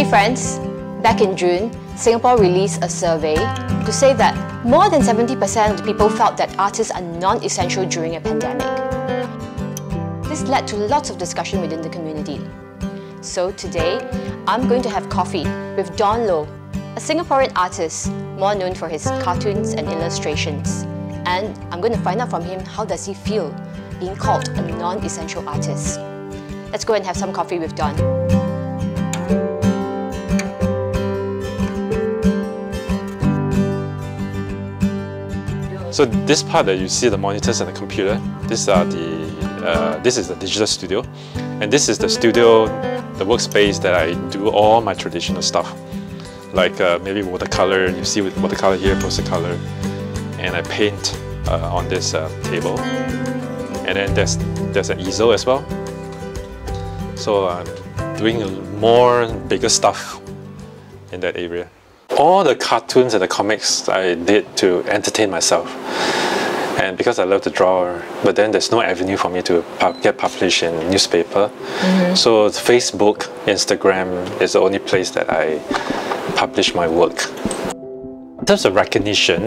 Hey friends, back in June, Singapore released a survey to say that more than 70% of the people felt that artists are non-essential during a pandemic. This led to lots of discussion within the community. So today, I'm going to have coffee with Don Low, a Singaporean artist more known for his cartoons and illustrations. And I'm going to find out from him how does he feel being called a non-essential artist. Let's go and have some coffee with Don. So this part that you see, the monitors and the computer, this is the digital studio, and this is the studio, the workspace that I do all my traditional stuff, like maybe watercolor. You see with watercolor here, poster color, and I paint on this table, and then there's an easel as well. So I'm doing bigger stuff in that area. All the cartoons and the comics I did to entertain myself, and because I love to draw, but then there's no avenue for me to get published in newspaper. So Facebook, Instagram is the only place that I publish my work. In terms of recognition,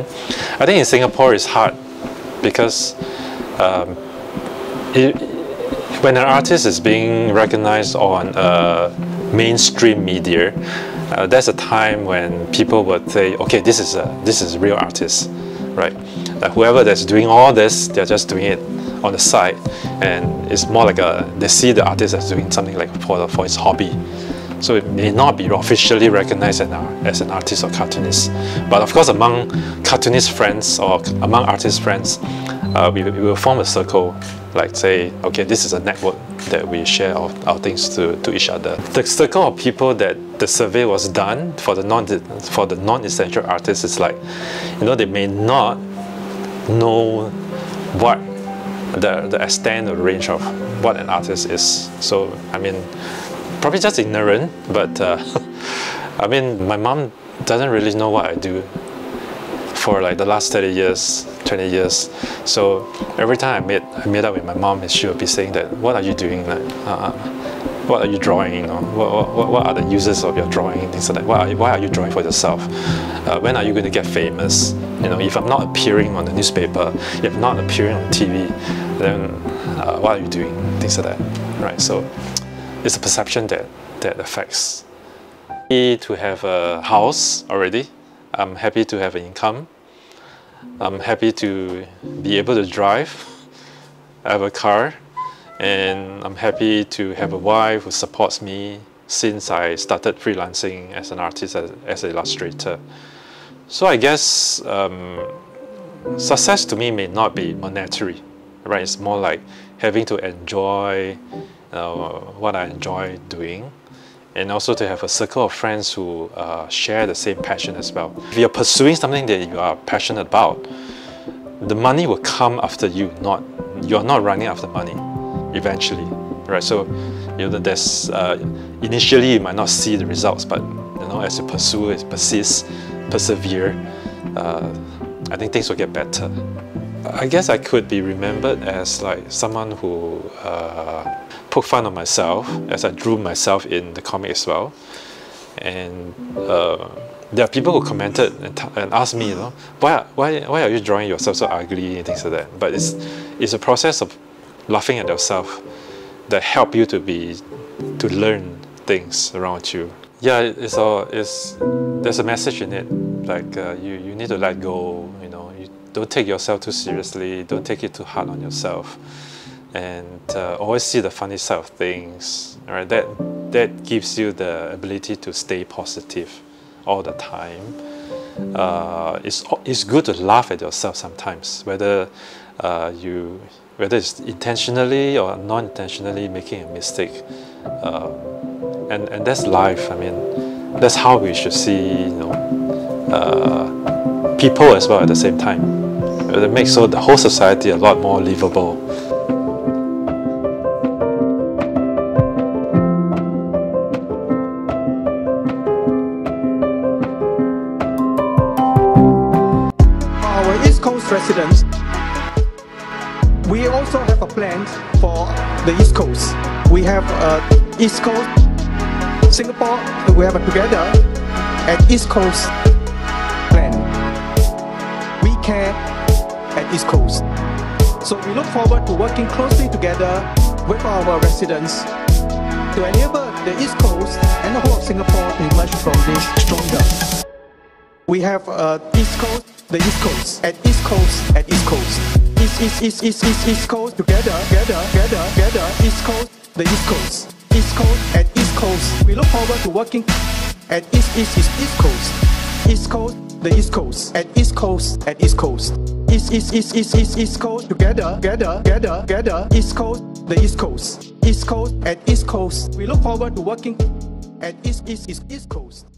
I think in Singapore it's hard because when an artist is being recognized on mainstream media, there's a time when people would say, okay, this is a real artist, right? Whoever that's doing all this, they're just doing it on the side, and it's more like they see the artist as doing something like for his hobby. So it may not be officially recognized as an artist or cartoonist. But of course, among cartoonist friends or among artist friends, we will form a circle, like say, okay, this is a network that we share our things to each other. The circle of people that the survey was done for the non-essential artists is like, they may not know what the extent or range of what an artist is. So I mean, probably just ignorant, but I mean, my mom doesn't really know what I do for like the last 30 years, 20 years. So every time I meet up with my mom, she will be saying that, what are you doing? Like, what are you drawing? What are the uses of your drawing? Things like that. Why are you drawing for yourself? When are you going to get famous? If I'm not appearing on the newspaper, if I'm not appearing on TV, then what are you doing? Things like that, right? So it's a perception that affects. Happy to have a house already. I'm happy to have an income. I'm happy to be able to drive. I have a car, and I'm happy to have a wife who supports me since I started freelancing as an artist, as an illustrator. So I guess success to me may not be monetary, right? It's more like having to enjoy what I enjoy doing, and also to have a circle of friends who share the same passion as well. If you're pursuing something that you are passionate about, the money will come after you. You're not running after money eventually, right? So there's initially you might not see the results, but as you pursue it, persevere, I think things will get better. I guess I could be remembered as like someone who poke fun on myself as I drew myself in the comic as well. And there are people who commented and asked me, why are you drawing yourself so ugly and things like that. But it's a process of laughing at yourself that help you to learn things around you. Yeah, there's a message in it, like you need to let go. You don't take yourself too seriously. Don't take it too hard on yourself. And always see the funny side of things. Right? That gives you the ability to stay positive all the time. It's good to laugh at yourself sometimes, whether it's intentionally or non-intentionally making a mistake. And that's life. I mean, that's how we should see people as well at the same time. It makes the whole society a lot more livable. Residents, we also have a plan for the East Coast. We have East Coast Singapore, we have together at East Coast plan. We care at East Coast. So we look forward to working closely together with our residents to enable the East Coast and the whole of Singapore to emerge from this stronger. We have East Coast, the East Coast, at East Coast, at East Coast. East Coast together, East Coast, the East Coast. East Coast at East Coast. We look forward to working at East Coast. East Coast, the East Coast, at East Coast, at East Coast. East Coast together, East Coast, the East Coast. East Coast at East Coast. We look forward to working at East Coast.